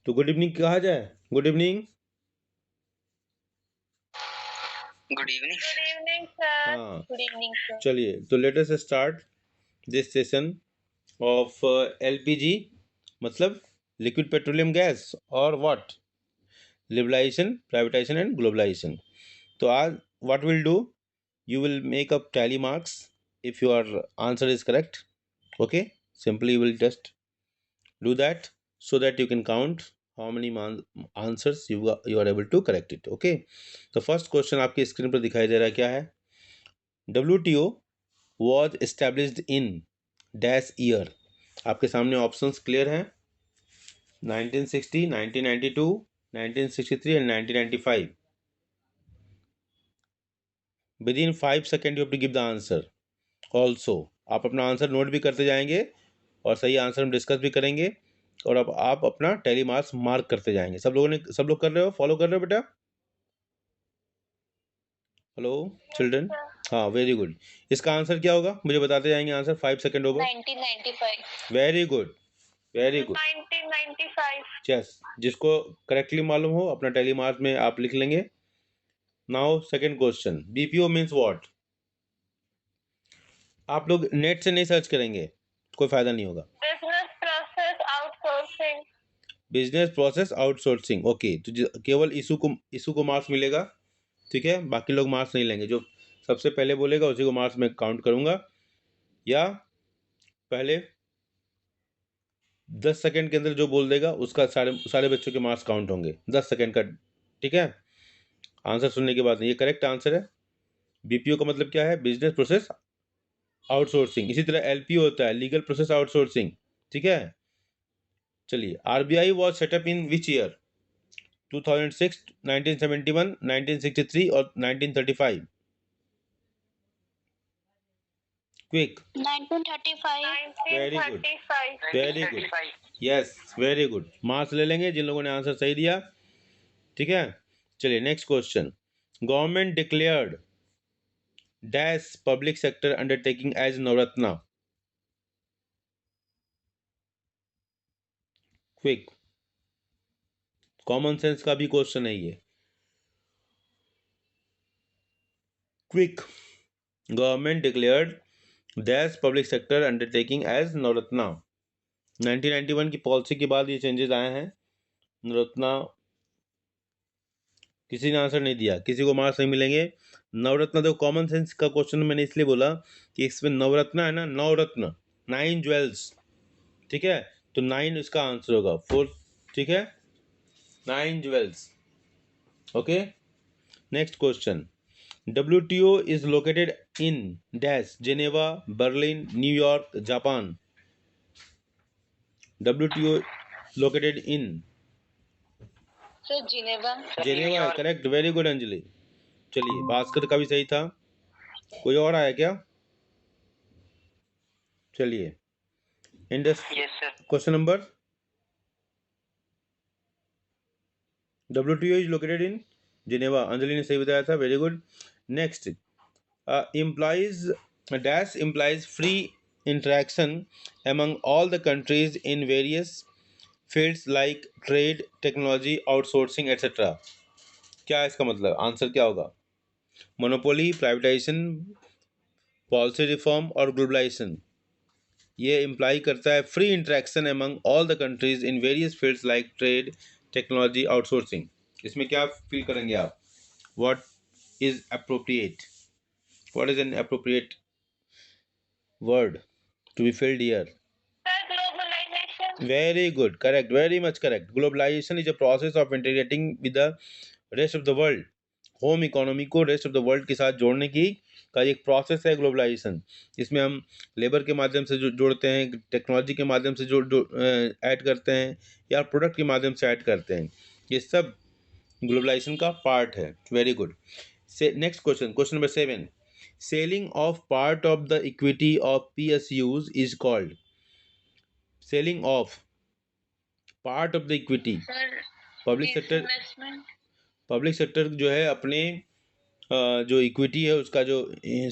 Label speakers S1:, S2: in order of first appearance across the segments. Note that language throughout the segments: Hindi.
S1: तो गुड इवनिंग कहा जाए। Good evening.
S2: Good evening.
S3: Good evening sir.
S1: हाँ,
S3: गुड इवनिंग सर।
S1: चलिए तो let us start this session of LPG, मतलब लिक्विड पेट्रोलियम गैस, और what liberalisation, privatisation and globalisation. तो आज what will do, you will make up tally marks if your answer is correct. Okay, simply you will just do that so that you can count how many answers you are able to correct it. Okay, the first question आपकी स्क्रीन पर दिखाई दे रहा है, क्या है? WTO was established in dash year। आपके सामने ऑप्शंस क्लियर हैं, 1960, 1992, 1963 and 1995। Within 5 seconds you have to give the answer also। आप अपना आंसर नोट भी करते जाएंगे और सही आंसर हम डिस्कस भी करेंगे, और अब आप अपना टेली मार्क्स मार्क करते जाएंगे। सब लोग कर रहे हो, फॉलो कर रहे हो बेटा? Hello children. हाँ, वेरी गुड। इसका आंसर क्या होगा मुझे बताते जाएंगे आंसर, 5 सेकेंड होगा।
S3: 1995।
S1: Very good, very good.
S3: 1995।
S1: Yes, जिसको करेक्टली मालूम हो अपना टेली मार्क्स में आप लिख लेंगे। Now second question, BPO means what? आप लोग नेट से नहीं सर्च करेंगे, कोई फायदा नहीं होगा।
S3: Business process outsourcing.
S1: Business process outsourcing, okay. तो केवल इशू को मार्क्स मिलेगा, ठीक है, बाकी लोग मार्क्स नहीं लेंगे। जो सबसे पहले बोलेगा उसी को मार्क्स में काउंट करूंगा, या पहले 10 सेकंड के अंदर जो बोल देगा उसका सारे सारे बच्चों के मार्क्स काउंट होंगे 10 सेकंड का, ठीक है। आंसर सुनने के बाद ये करेक्ट आंसर है। बीपीओ का मतलब क्या है? Business process outsourcing. इसी तरह एलपीओ होता है, लीगल प्रोसेस आउटसोर्सिंग, ठीक है। चलिए, RBI was setup in which year? 2006, 1971, 1963 और 1935। Quick.
S3: 1935।
S1: Very good,
S3: 1935।
S1: Very good, yes, very good. Marks ले लेंगे जिन लोगों ने आंसर सही दिया, ठीक है। चलिए next question, government declared dash public sector undertaking as Navratna. Quick, common sense का भी क्वेश्चन है ये। Quick, government declared dash public sector undertaking as Navratna. 1991 की पॉलिसी के बाद ये चेंजेस आए हैं। नवरत्ना, किसी ने आंसर नहीं दिया, किसी को मार्क्स नहीं मिलेंगे। नवरत्न, देखो कॉमन सेंस का क्वेश्चन मैंने इसलिए बोला कि इसमें नवरत्न है ना, नवरत्न 9 ज्वेल्स, ठीक है। तो 9 इसका आंसर होगा, 4, ठीक है, 9 jewels. Okay, next question, WTO is located in dash Geneva, Berlin, New York, Japan. WTO located in
S3: Geneva.
S1: Geneva है, करेक्ट, वेरी गुड अंजलि। चलिए, भास्कर का भी सही था। कोई और आया क्या? चलिए, question number, WTO is located in Geneva, Anjali ने सही बताया था, very good. Next, implies dash implies free interaction among all the countries in various fields like trade, technology, outsourcing, etc। क्या है इसका मतलब? आंसर क्या होगा? मोनोपोली, प्राइवेटाइजेशन, पॉलिसी रिफॉर्म और ग्लोबलाइजेशन। ये इम्प्लाई करता है free interaction among all the countries in various fields like trade, technology, outsourcing. इसमें क्या फील करेंगे आप? What is appropriate? What is an appropriate word to be filled here?
S3: Globalization.
S1: Very good, correct, very much correct। Globalization is a process of integrating with the rest of the world। Home economy को रेस्ट ऑफ द वर्ल्ड के साथ जोड़ने की का एक प्रोसेस है ग्लोबलाइजेशन। इसमें हम लेबर के माध्यम से जोड़ते हैं, टेक्नोलॉजी के माध्यम से ऐड करते हैं, या प्रोडक्ट के माध्यम से ऐड करते हैं। ये सब ग्लोबलाइजेशन का पार्ट है। Very good. So next question, question number 7, selling of part of the equity of PSUs is called. Selling of part of the equity, public sector जो है अपने जो इक्विटी है उसका जो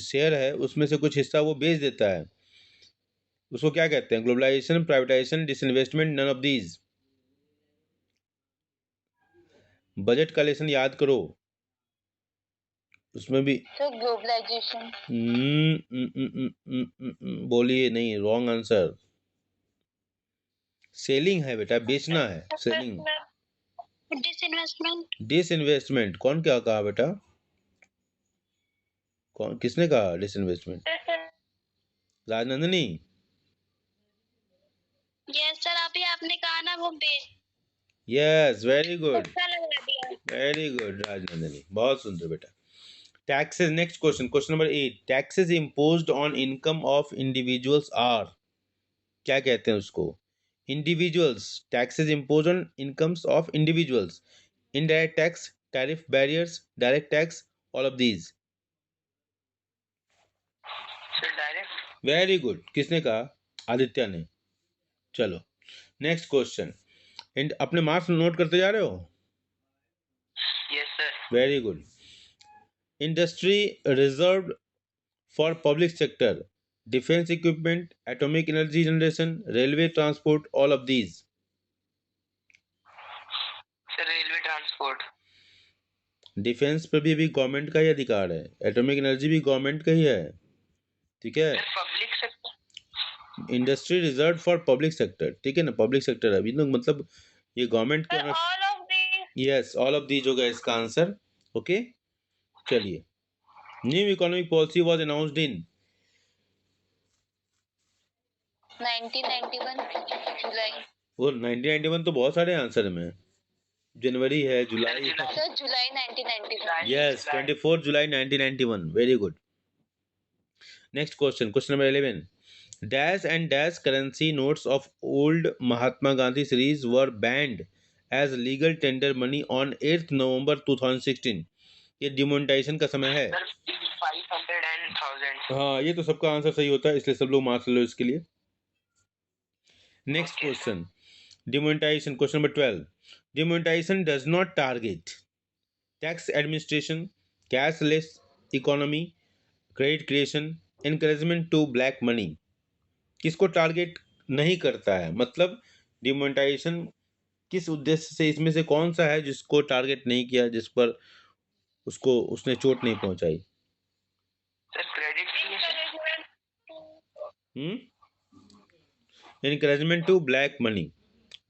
S1: शेयर है उसमें से कुछ हिस्सा वो बेच देता है, उसको क्या कहते हैं? Globalisation, privatisation, disinvestment, none of these. Budget का लेसन याद करो, उसमें भी
S3: सर ग्लोबलाइजेशन।
S1: बोलिए नहीं, रॉन्ग आंसर। सेलिंग है बेटा, बेचना है, सेलिंग।
S3: डिसइन्वेस्टमेंट।
S1: डिसइन्वेस्टमेंट कौन क्या कहा बेटा? कौन, किसने कहा डिसइन्वेस्टमेंट? राजनंदिनी।
S3: यस सर, अभी आपने कहा ना वो
S1: यस, वेरी गुड,
S3: तुक्का लगा दिया।
S1: वेरी गुड राजनंदिनी, बहुत सुंदर बेटा। Taxes, next question, question number 8, taxes imposed on income of individuals are, क्या कहते हैं उसको? Individuals, taxes imposed on incomes of individuals, indirect tax, tariff barriers, direct tax, all of these.
S2: Sir direct.
S1: Very good, किसने कहा? आदित्य ने। चलो नेक्स्ट क्वेश्चन, एंड अपने मार्क्स नोट करते जा रहे हो?
S2: Yes sir.
S1: Very good. Industry reserved for public sector, defence equipment, atomic energy generation, railway transport, all of these.
S2: Sir railway transport.
S1: Defence पर भी अभी गवर्नमेंट का ही अधिकार है, एटॉमिक एनर्जी भी गवर्नमेंट का ही है, ठीक है।
S2: Public sector.
S1: Industry reserve for public sector, ठीक है ना, पब्लिक सेक्टर अभी तो मतलब ये गवर्नमेंट के।
S3: All of these.
S1: Yes, all of these होगा इसका आंसर। ओके, चलिए। New economic policy was announced in
S3: 1991 जुलाई।
S1: वो 1991 तो बहुत सारे आंसर में, जनवरी है, जुलाई है।
S3: सर जुलाई 1991।
S1: यस, 24 जुलाई 1991, very good. Next question, question number 11, dash and dash currency notes of old Mahatma Gandhi series were banned as legal tender money on 8 November 2016। ये डिमोनेटाइजेशन का समय है।
S2: 500 and 1000।
S1: हाँ, ये तो सबका आंसर सही होता है, इसलिए सब लोग मार्क्स ले लो इसके लिए। Next question, demonetisation, question number 12, demonetisation does not target tax administration, cashless economy, credit creation, encouragement to black money. किसको टारगेट नहीं करता है, मतलब डिमोनेटाइजेशन किस उद्देश्य से, इसमें से कौन सा है जिसको टारगेट नहीं किया, जिस पर उसको उसने चोट नहीं पहुंचाई?
S2: Sir credit
S1: encouragement to black money.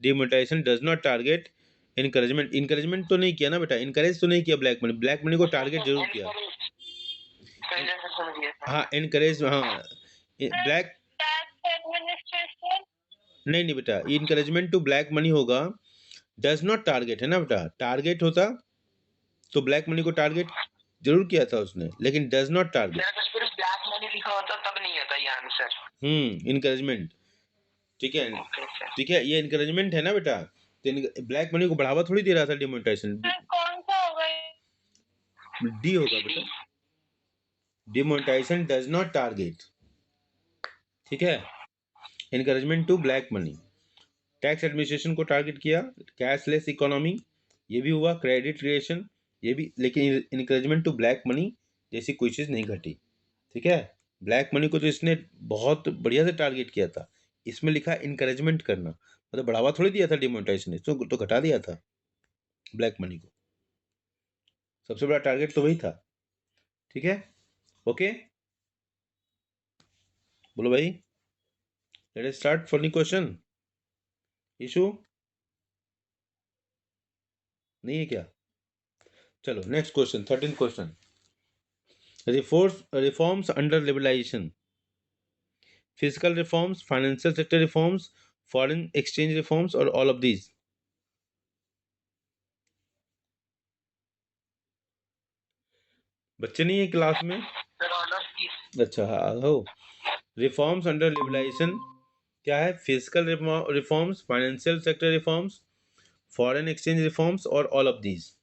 S1: Demonetisation does not target encouragement, encouragement तो नहीं किया ना बेटा, इनकरेज तो नहीं किया ब्लैक मनी, ब्लैक मनी को टारगेट जरूर किया। हाँ इनकरेज, हाँ ब्लैक, नहीं नहीं बेटा, इनकरेजमेंट टू ब्लैक मनी होगा, डज नॉट टारगेट है ना बेटा, टारगेट होता तो ब्लैक मनी को टारगेट जरूर किया था उसने, लेकिन does not target.
S2: Black money लिखा होता तब नहीं होता ये आंसर।
S1: इनकरेजमेंट, ठीक है, ठीक है, ये इनकरेजमेंट है ना बेटा, तो ब्लैक मनी को बढ़ावा थोड़ी दे रहा था डिमोनेटाइजेशन।
S3: कौन सा होगा?
S1: डी होगा बेटा, डिमोनेटाइजेशन डज नॉट टारगेट, ठीक है, encouragement to black money. Tax administration को टारगेट किया, कैशलेस इकोनॉमी ये भी हुआ, क्रेडिट क्रिएशन ये भी, लेकिन इनकरेजमेंट टू ब्लैक मनी जैसी कोई चीज़ नहीं घटी, ठीक है। ब्लैक मनी को तो इसने बहुत बढ़िया से टारगेट किया था, इसमें लिखा इनकरेजमेंट करना, मतलब बढ़ावा थोड़ी दिया था डिमोनेटाइजेशन ने, तो घटा दिया था ब्लैक मनी को, सबसे बड़ा टारगेट तो वही था, ठीक है। ओके, बोलो भाई, let us start for new question. Issue नहीं है क्या? चलो next question, 13 question, reforms under liberalisation, physical reforms, financial sector reforms, foreign exchange reforms और ऑल ऑफ दीज। बच्चे नहीं है क्लास में? अच्छा हाँ हो। रिफॉर्म्स अंडर लिबरलाइजेशन क्या है? Physical reforms, financial sector reforms, foreign exchange reforms और all of these.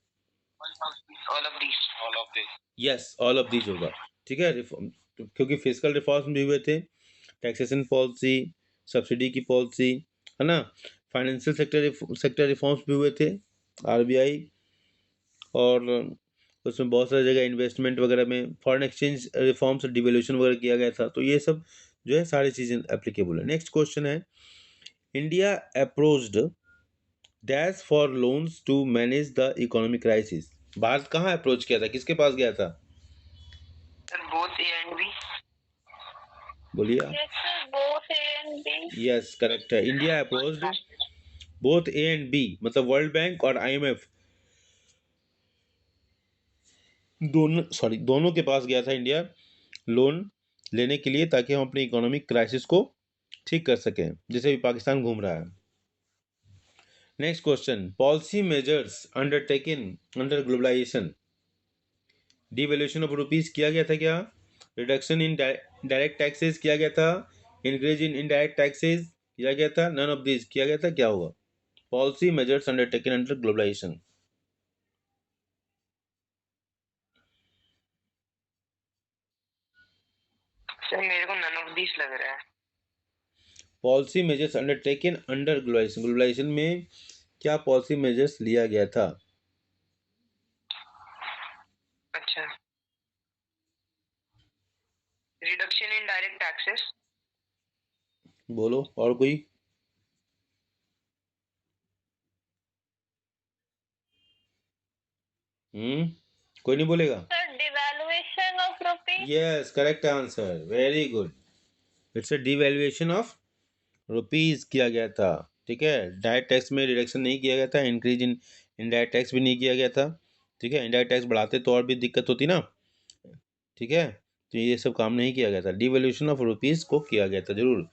S1: Yes, all of these होगा, ठीक है। रिफॉर्म, क्योंकि फिजिकल रिफॉर्म्स भी हुए थे, टैक्सेशन पॉलिसी, सब्सिडी की पॉलिसी, है ना, फाइनेंशियल सेक्टर रिफॉर्म्स भी हुए थे, आरबीआई, और उसमें बहुत सारी जगह इन्वेस्टमेंट वगैरह में, फॉरेन एक्सचेंज रिफॉर्म्स, डिवैल्यूएशन वगैरह किया गया था, तो ये सब जो है सारी चीज़ें एप्लीकेबल है। नेक्स्ट क्वेश्चन है, India approached dash for loans to manage the economic crisis. Bharat कहाँ अप्रोच किया था, किसके पास गया था?
S2: Sir both A and B.
S1: बोलिए आप।
S3: Yes, sir. Both A and B.
S1: Yes correct है, India approached both A and B, मतलब वर्ल्ड बैंक और आईएमएफ दोनों के पास गया था इंडिया लोन लेने के लिए, ताकि हम अपनी इकोनॉमिक क्राइसिस को ठीक कर सकें, जैसे भी पाकिस्तान घूम रहा है। Next question, policy measures undertaken under globalisation. Devaluation of rupees किया गया था क्या? रिडक्शन इन डायरेक्ट टैक्सेस किया गया था? इंक्रीज इन इनडायरेक्ट टैक्सेस किया गया था? नन ऑफ दिस किया गया था? क्या होगा? Policy measures undertaken under globalisation.
S2: Sir मेरे को नन ऑफ दिस लग रहा है।
S1: Policy measures undertaken under globalisation, globalisation में क्या पॉलिसी मेजर्स लिया गया था?
S2: अच्छा, रिडक्शन इन डायरेक्ट टैक्सेस।
S1: बोलो और कोई। कोई नहीं बोलेगा?
S3: Sir, devaluation of rupee.
S1: Yes correct answer, very good. It's a devaluation of rupees किया गया था। ठीक है, डायरेक्ट टैक्स में रिडक्शन नहीं किया गया था, इंक्रीज इन इनडायरेक्ट टैक्स भी नहीं किया गया था। ठीक है, इनडायरेक्ट टैक्स बढ़ाते तो और भी दिक्कत होती ना। ठीक है, तो ये सब काम नहीं किया गया था, डिवैल्यूएशन ऑफ रुपीज़ को किया गया था जरूर,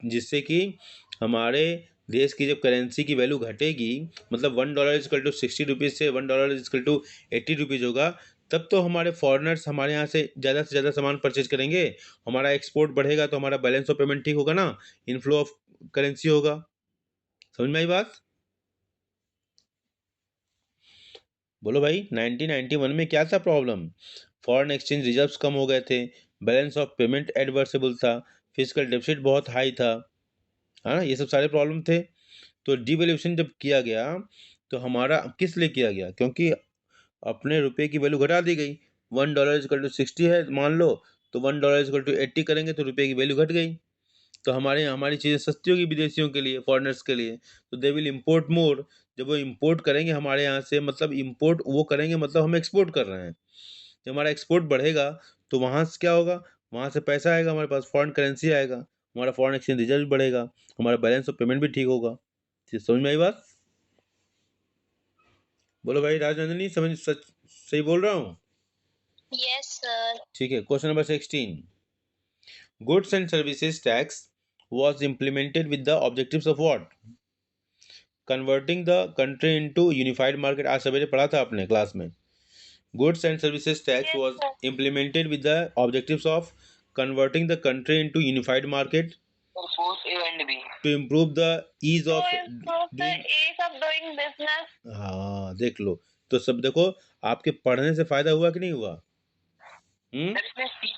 S1: जिससे कि हमारे देश की जब करेंसी की वैल्यू घटेगी, मतलब $1 इजकल टू 60 रुपीज़ से $1 इजकल टू 80 रुपीज़ होगा, तब तो हमारे फॉरेनर्स हमारे यहाँ से ज़्यादा सामान परचेज करेंगे, हमारा एक्सपोर्ट बढ़ेगा, तो हमारा बैलेंस ऑफ पेमेंट ठीक होगा ना, इनफ्लो ऑफ करेंसी होगा। समझ में आई बात? बोलो भाई, 1991 में क्या था प्रॉब्लम? फॉरेन एक्सचेंज रिजर्व्स कम हो गए थे, बैलेंस ऑफ पेमेंट एडवर्सेबल था, फिजिकल डेफिसिट बहुत हाई था, है ना, ये सब सारे प्रॉब्लम थे। तो डिवैल्यूएशन जब किया गया तो हमारा किस लिए किया गया? क्योंकि अपने रुपए की वैल्यू घटा दी गई। $1 इजकल टू 60 है मान लो, तो $1 इजकल टू 80 करेंगे तो रुपए की वैल्यू घट गई, तो हमारे यहाँ हमारी चीज़ें सस्ती होगी विदेशियों के लिए, फॉरेनर्स के लिए, तो दे विल इम्पोर्ट मोर। जब वो इम्पोर्ट करेंगे हमारे यहाँ से, मतलब इम्पोर्ट वो करेंगे, मतलब हम एक्सपोर्ट कर रहे हैं, जब हमारा एक्सपोर्ट बढ़ेगा तो वहाँ से क्या होगा, वहाँ से पैसा आएगा हमारे पास, फॉरेन करेंसी आएगा, हमारा फॉरेन एक्सचेंज रिजर्व बढ़ेगा, हमारा बैलेंस ऑफ पेमेंट भी ठीक होगा। समझ में आई बात? बोलो भाई राजनंदिनी, सही बोल रहा हूँ?
S3: Yes, sir.
S1: ठीक है, question number 16, goods and services tax was implemented with the objectives of what? Converting the country into unified market. आज सवेरे पढ़ा था आपने क्लास में। Goods and services tax
S3: Yes,
S1: was
S3: sir.
S1: implemented with the objectives of converting the country into unified market,
S2: both A and B.
S1: to improve the ease
S3: To
S1: of
S3: improve the
S1: doing।
S3: ease of doing business.
S1: हाँ देख लो, तो सब देखो, आपके पढ़ने से फायदा हुआ कि नहीं हुआ?
S2: सर इसमें सी,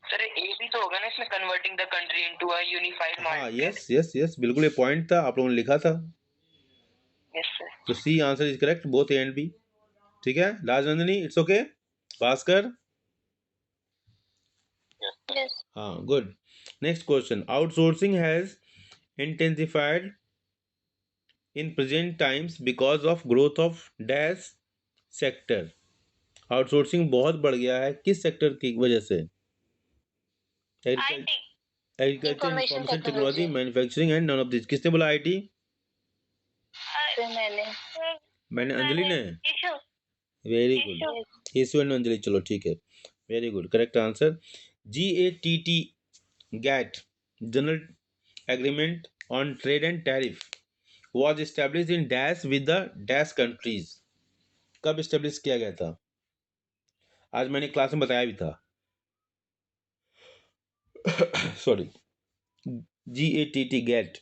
S2: सर ए भी तो होगा ना इसमें, converting the country into a unified
S1: हाँ
S2: मार्केट।
S1: यस यस यस, बिल्कुल ये पॉइंट था, आप लोगों ने लिखा था।
S2: Yes sir.
S1: तो C answer is correct, both A and B. ठीक है राजनंदिनी, इट्स ओके, पास कर।
S3: Yes.
S1: हाँ good. Next question, outsourcing has intensified in present times because of growth of dash sector. Outsourcing बहुत बढ़ गया है किस सेक्टर की वजह से?
S3: IT.
S1: Agriculture,
S3: Information
S1: information technology,
S3: technology.
S1: Manufacturing and none of this. किसने बोला आईटी?
S3: मैंने.
S1: मैंने, अंजलि ने।
S3: Issue.
S1: Very good,
S3: Issue.
S1: Issue and Anjali, चलो ठीक है, very good, correct answer. GATT GATT, general agreement on trade and tariff, was established in dash with the dash countries। कब इस्टेब्लिश किया गया था? आज मैंने क्लास में बताया भी था। सॉरी, GATT गैट,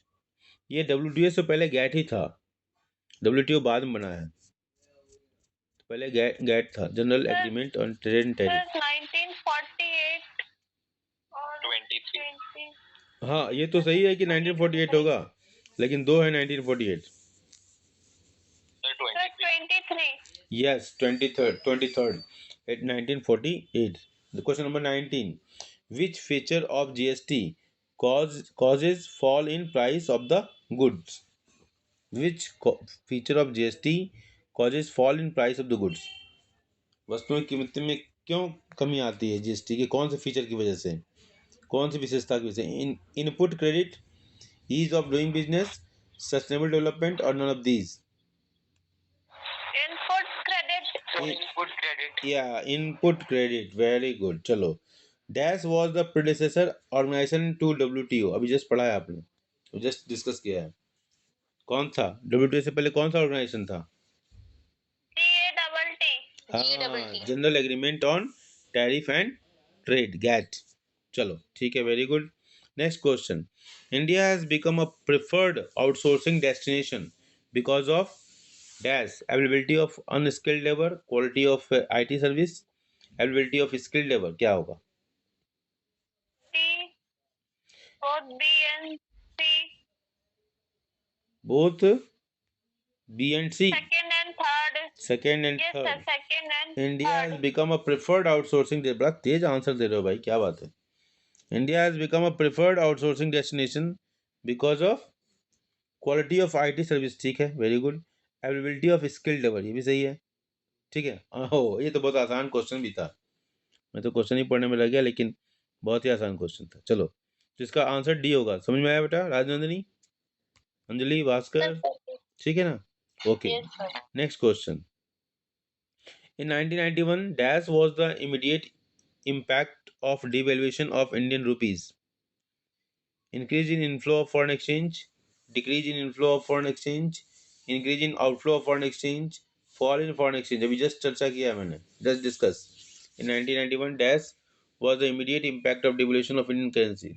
S1: ये WTO से पहले गैट ही था, WTO बाद में बना है, पहले गैट गैट था, general agreement on trade and
S3: Sir,
S1: tariff.
S3: 1948 और
S2: 23।
S1: हाँ ये तो सही है कि 1948 होगा, लेकिन दो है 1948।
S2: Sir
S3: Sir, 23.
S1: Yes 23rd at 1948। Question number 19, which feature of GST causes fall in price of the goods? Which feature of GST causes fall in price of the goods? वस्तुओं की कीमत में क्यों कमी आती है जीएसटी के कौन से फीचर की वजह से, कौन सी विशेषता की वजह से? Input credit, ease of doing business, sustainable development और none of these?
S3: Input credit.
S2: So input credit.
S1: Input credit, very good. चलो, dash was the predecessor organisation to WTO? अभी जस्ट पढ़ा है आपने, जस्ट डिस्कस किया है। कौन था डब्ल्यूटीओ से पहले, कौन सा ऑर्गेनाइजेशन था?
S3: GATT.
S1: हाँ, general agreement on tariff and trade, GATT. चलो ठीक है, very good. Next question, India has become a preferred outsourcing destination because of dash, availability of unskilled labour, quality of IT service, availability of skilled labour, क्या होगा?
S3: T. Both B and C.
S1: Both B and C,
S3: Second and third.
S1: Second and
S3: Yes, sir.
S1: Third.
S3: Second and
S1: India has
S3: third.
S1: Become a preferred outsourcing, बड़ा तेज आंसर दे रहे हो भाई, क्या बात है। India has become a preferred outsourcing destination because of quality of IT service, ठीक है, very good. Availability of skilled labour, ये भी सही है, ठीक है। ओह, ये तो बहुत आसान क्वेश्चन भी था, मैं तो क्वेश्चन ही पढ़ने में लग गया, लेकिन बहुत ही आसान क्वेश्चन था। चलो, तो इसका आंसर डी होगा, समझ में आया बेटा? राजनंदिनी, अंजलि, भास्कर, ठीक है ना? Okay,
S3: Yes, sir.
S1: Next question, in 1991 dash was the immediate impact of devaluation of Indian rupees? Increase in inflow of foreign exchange, decrease in inflow of foreign exchange, increase in outflow of foreign exchange, fall in foreign exchange? अभी just चर्चा किया है मैंने, just discuss. In 1991 dash was the immediate impact of devaluation of Indian currency?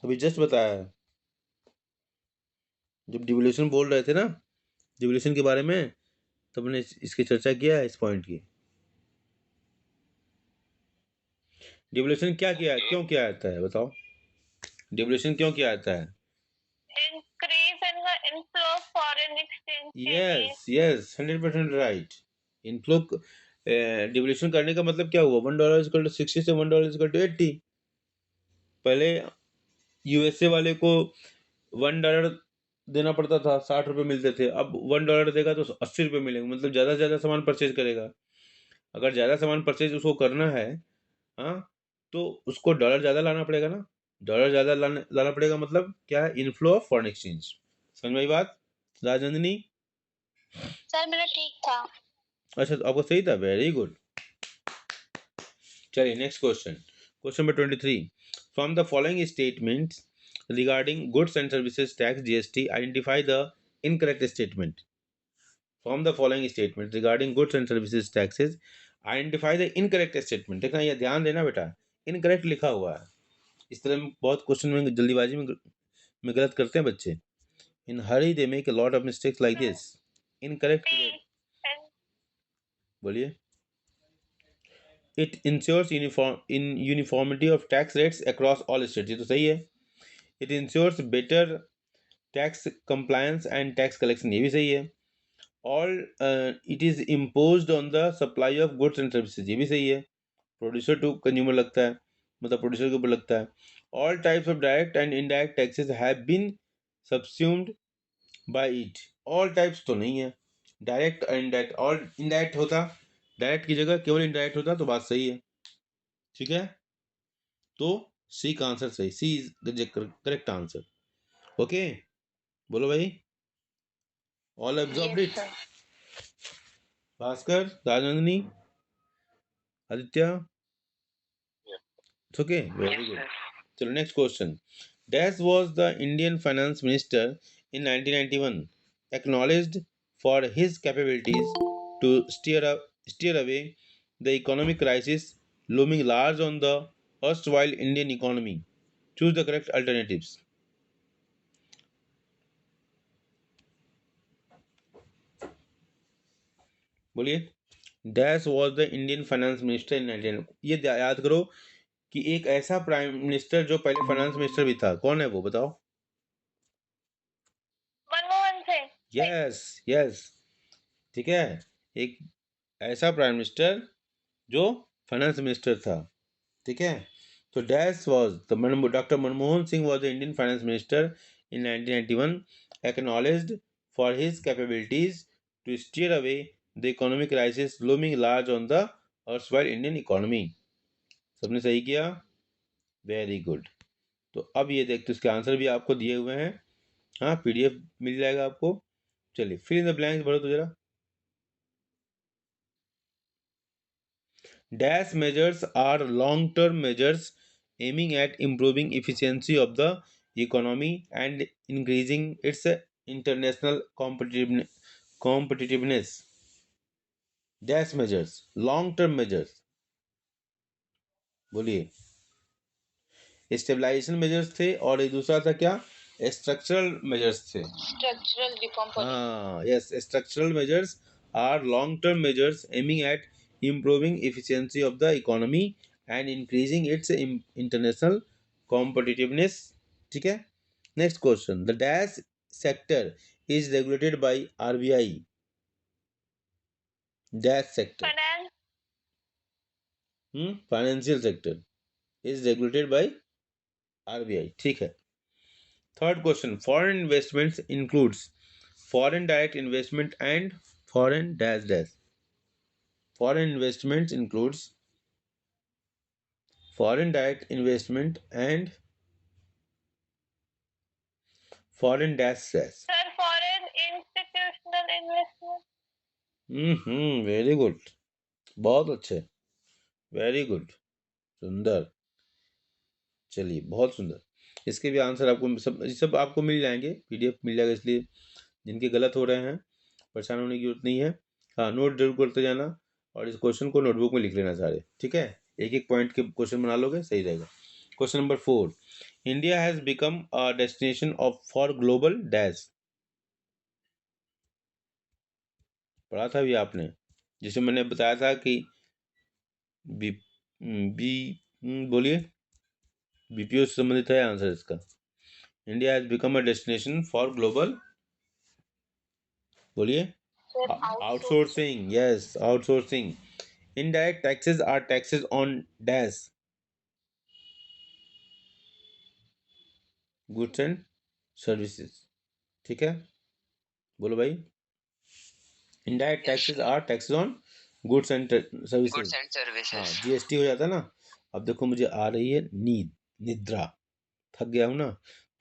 S1: अभी जस्ट बताया है, जब डिवोल्यूशन बोल रहे थे ना, डिवोल्यूशन के बारे में, तब मैंने इसकी चर्चा किया है, इस पॉइंट की। डिवोल्यूशन क्या किया है, क्यों किया जाता है, बताओ? डिवोल्यूशन क्यों किया जाता है?
S3: Increase in the inflow of foreign exchange. के लिए.
S1: Yes yes, 100% right. Inflow devolution करने का मतलब क्या हुआ? $1 इक्वल टू 60 से $1 इक्वल टू 80। पहले यूएसए वाले को $1 देना पड़ता था, 60 रुपये मिलते थे, अब $1 देगा तो 80 रुपये मिलेंगे, मतलब ज़्यादा से ज़्यादा सामान परचेज करेगा। अगर ज़्यादा सामान परचेज उसको करना है, हाँ, तो उसको डॉलर ज़्यादा लाना पड़ेगा ना, डॉलर ज़्यादा लाना पड़ेगा, मतलब क्या है? Inflow of foreign exchange. समझ में आई बात राजनंदिनी?
S3: सर मेरा ठीक था.
S1: अच्छा, तो आपको सही था, वेरी गुड। चलिए next question, question number 23, from the following statements regarding goods and services tax GST, identify the incorrect statement. From the following statements regarding goods and services taxes, identify the incorrect statement. देखना, ये ध्यान देना बेटा, इनकरेक्ट लिखा हुआ है। इस तरह में बहुत क्वेश्चन में जल्दीबाजी में गलत करते हैं बच्चे। In hurry they make a lot of mistakes like this. Incorrect बोलिए। It ensures uniformity of tax rates across all states, ये तो सही है। It ensures better tax compliance and tax collection, ये भी सही है। All it is imposed on the supply of goods and services, ये भी सही है। प्रोड्यूसर टू कंज्यूमर लगता है, मतलब प्रोड्यूसर के ऊपर लगता है। All types of direct and indirect taxes have been subsumed by it. All types तो नहीं है, डायरेक्ट और इनडायरेक्ट, और इनडायरेक्ट होता, डायरेक्ट की जगह केवल इनडायरेक्ट होता, तो बात सही है, ठीक है। तो सी का आंसर सही, C is the correct answer. Okay, बोलो भाई, ऑल एब्जॉर्ब्ड इट? Bhaskar, Rajnandini, Aditya, it's okay, very good. चलो next question, dash was the Indian finance minister in 1991 acknowledged for his capabilities to steer away the economic crisis looming large on the erstwhile Indian economy? Choose the correct alternatives. बोलिए, dash was the Indian finance minister इन 19, ये याद करो कि एक ऐसा प्राइम मिनिस्टर जो पहले फाइनेंस मिनिस्टर भी था, कौन है वो, बताओ?
S3: मनमोहन सिंह.
S1: यस यस, ठीक है, एक ऐसा प्राइम मिनिस्टर जो फाइनेंस मिनिस्टर था, ठीक है। So Dash was Dr. Manmohan Singh was the Indian finance minister in 1991, acknowledged for his capabilities to steer away the economic crisis looming large on the erstwhile Indian economy. सबने सही किया, वेरी गुड। तो अब ये देखते इसके आंसर भी आपको दिए हुए हैं, हाँ पीडीएफ मिल जाएगा आपको। चलिए फिल इन द ब्लैंक्स भरो तो जरा। Dash measures are long-term measures aiming at improving efficiency of the economy and increasing its international competitiveness. Dash measures, long-term measures, बोलिए। स्टेबलाइजेशन मेजर्स थे और एक दूसरा था क्या, स्ट्रक्चरल मेजर्स थे।
S3: Structural reform policy.
S1: हाँ yes, structural measures are long term measures aiming at improving efficiency of the economy and increasing its international competitiveness। ठीक है। Next question, the dash sector is regulated by RBI. Dash sector,
S3: Finance.
S1: Financial sector is regulated by RBI. ठीक है। Third question, foreign investments includes foreign direct investment and foreign dash dash. Foreign investments includes foreign direct investment and foreign dash dash।
S3: Sir, foreign institutional investment.
S1: Very good, बहुत अच्छे, वेरी गुड, सुंदर। चलिए बहुत सुंदर, इसके भी आंसर आपको सब आपको मिल जाएंगे, पीडीएफ मिल जाएगा, इसलिए जिनके गलत हो रहे हैं परेशान होने की जरूरत नहीं है। हाँ नोट जरूर करते जाना और इस क्वेश्चन को नोटबुक में लिख लेना सारे, ठीक है। एक एक पॉइंट के क्वेश्चन बना लोगे सही रहेगा। Question number 4, India has become a destination of for global dash. पढ़ा था भी आपने, जिसमें मैंने बताया था कि बी बी बोलिए, बीपीओ से संबंधित है आंसर इसका। India has become a destination for global, बोलिए। Outsourcing, yes outsourcing. Indirect taxes are taxes on dash goods and services. ठीक है, बोलो भाई। Indirect taxes are taxes on goods and services. हाँ जीएसटी हो जाता ना। अब देखो मुझे आ रही है नींद, निद्रा, थक गया हूँ ना,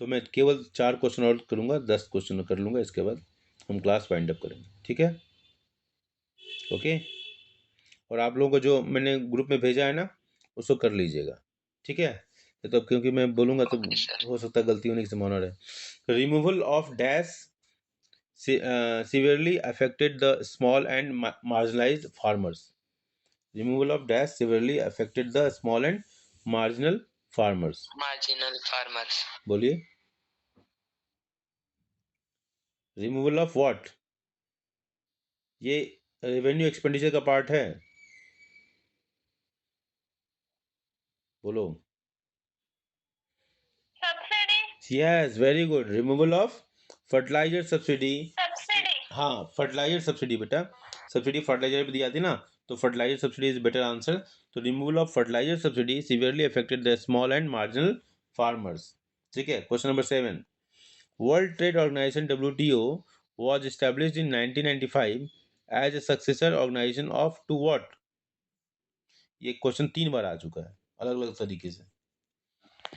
S1: तो मैं केवल 4 क्वेश्चन और करूँगा, 10 क्वेश्चन कर लूँगा, इसके बाद हम क्लास वाइंड अप करेंगे, ठीक है। ओके, और आप लोगों को जो मैंने ग्रुप में भेजा है ना उसको कर लीजिएगा, ठीक है। तो क्योंकि मैं बोलूँगा तो हो सकता है गलती होने की संभावना रहे। Removal of dash severely affected the small and marginalized farmers। Removal of dash severely affected the small and marginal farmers। बोलिए। रिमूवल ऑफ व्हाट, ये रेवेन्यू एक्सपेंडिचर का पार्ट है, बोलो।
S3: Subsidy.
S1: Yes very good, removal of fertiliser subsidy.
S3: Subsidy.
S1: हाँ फर्टिलाइजर सब्सिडी बेटा, सब्सिडी फर्टिलाइजर पे दी जाती ना, तो fertiliser subsidy is better answer. तो removal of fertiliser subsidy severely affected the small and marginal farmers. ठीक है। Question number 7, World Trade Organisation WTO was established in 1995 as a successor organization of to what। ये क्वेश्चन 3 बार आ चुका है अलग अलग तरीके से।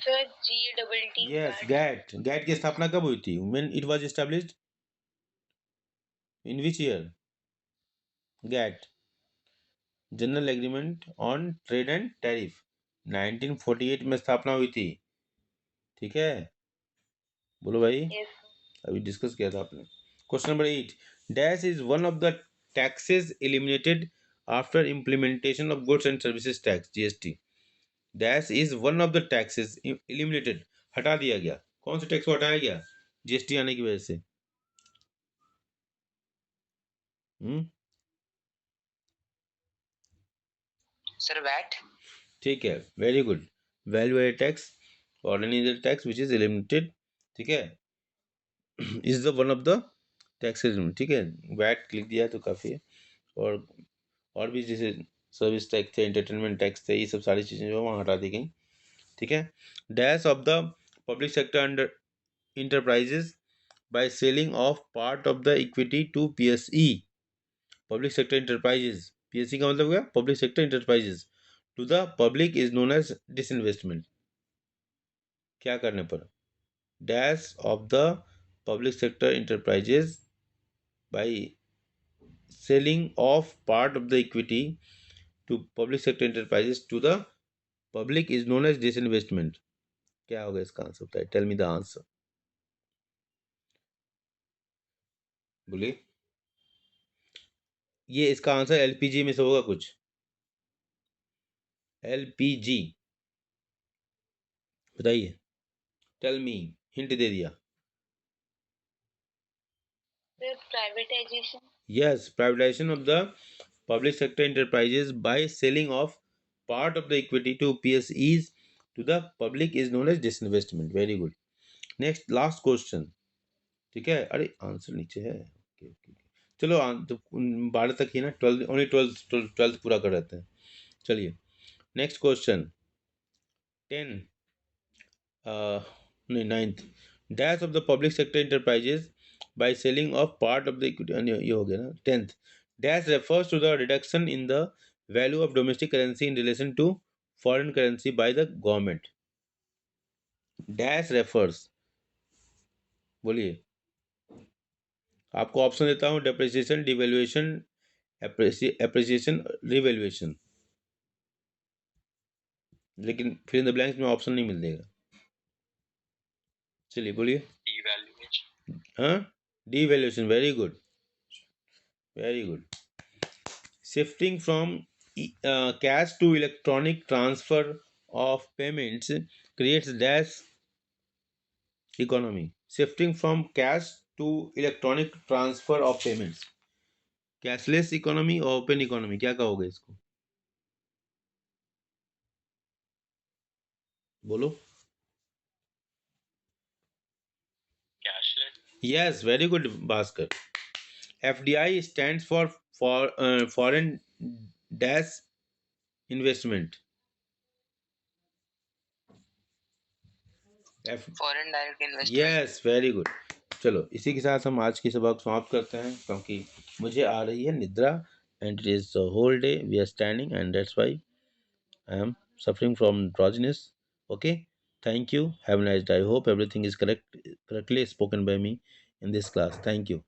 S3: Sir, GATT.
S1: Yes GATT, GATT की स्थापना कब हुई थी, when it was established, in which year. GATT, general agreement on trade and tariff, 1948 में स्थापना हुई थी, ठीक है। बोलो भाई।
S3: Yes.
S1: अभी डिस्कस किया था आपने। Question number 8, dash is one of the taxes eliminated after implementation of goods and services tax GST. Dash is one of the taxes eliminated, हटा दिया गया, कौन से टैक्स को हटाया गया जीएसटी आने की वजह से।
S2: Sir VAT.
S1: ठीक है, very good, value added tax और any other tax which is eliminated, ठीक है, is the one of the taxes, ठीक है। वैट लिख दिया तो काफ़ी है। और भी जैसे सर्विस टैक्स थे, एंटरटेनमेंट टैक्स थे, ये सब सारी चीज़ें जो वहाँ हटा दी गई। ठीक है, dash of the public sector under enterprises by selling of part of the equity to PSE. Public sector enterprises, PSE का मतलब क्या, public sector enterprises, to the public is known as disinvestment. क्या करने पर, dash of the public sector enterprises by selling of part of the equity to public sector enterprises to the public is known as disinvestment. क्या होगा इसका आंसर, बताइए, टेल मी द आंसर, बोलिए। ये इसका आंसर एलपीजी में से होगा कुछ, एलपीजी, बताइए, टेल मी, हिंट दे दिया।
S3: Privatization.
S1: Yes, privatization of the public sector enterprises by selling of part of the equity to PSEs to the public is known as disinvestment. Very good. Next, last question. ठीक है, अरे आंसर नीचे है। ओके ओके, चलो 12 तक ही ना, 12 ओनली 12 पूरा कर रहते हैं। चलिए नेक्स्ट क्वेश्चन 10 नहीं 9th, dash of the public sector enterprises by selling of part of the equity, ये हो गया ना। 10th, dash refers to the reduction in the value of domestic currency in relation to foreign currency by the government. Dash refers, बोलिए, आपको ऑप्शन देता हूँ, डेप्रिसिएशन, डिवैल्यूएशन, एप्रिसिएशन, रिवैल्यूएशन, लेकिन फिर इन द ब्लैंक्स में ऑप्शन नहीं मिलेगा। चलिए बोलिए। हाँ, devaluation, very good, very good. Shifting from cash to electronic transfer of payments creates dash economy. Shifting from cash to electronic transfer of payments, cashless economy और ओपन इकोनॉमी, क्या कहोगे इसको, बोलो। Yes, very good, Bhaskar. FDI stands for foreign dash investment.
S2: Foreign direct investment.
S1: Yes, very good. चलो इसी के साथ हम आज की सबक समाप्त करते हैं, क्योंकि मुझे आ रही है निद्रा and it is the whole day we are standing and that's why I am suffering from drowsiness. Okay, thank you. Have a nice day. I hope everything is correctly spoken by me in this class. Thank you.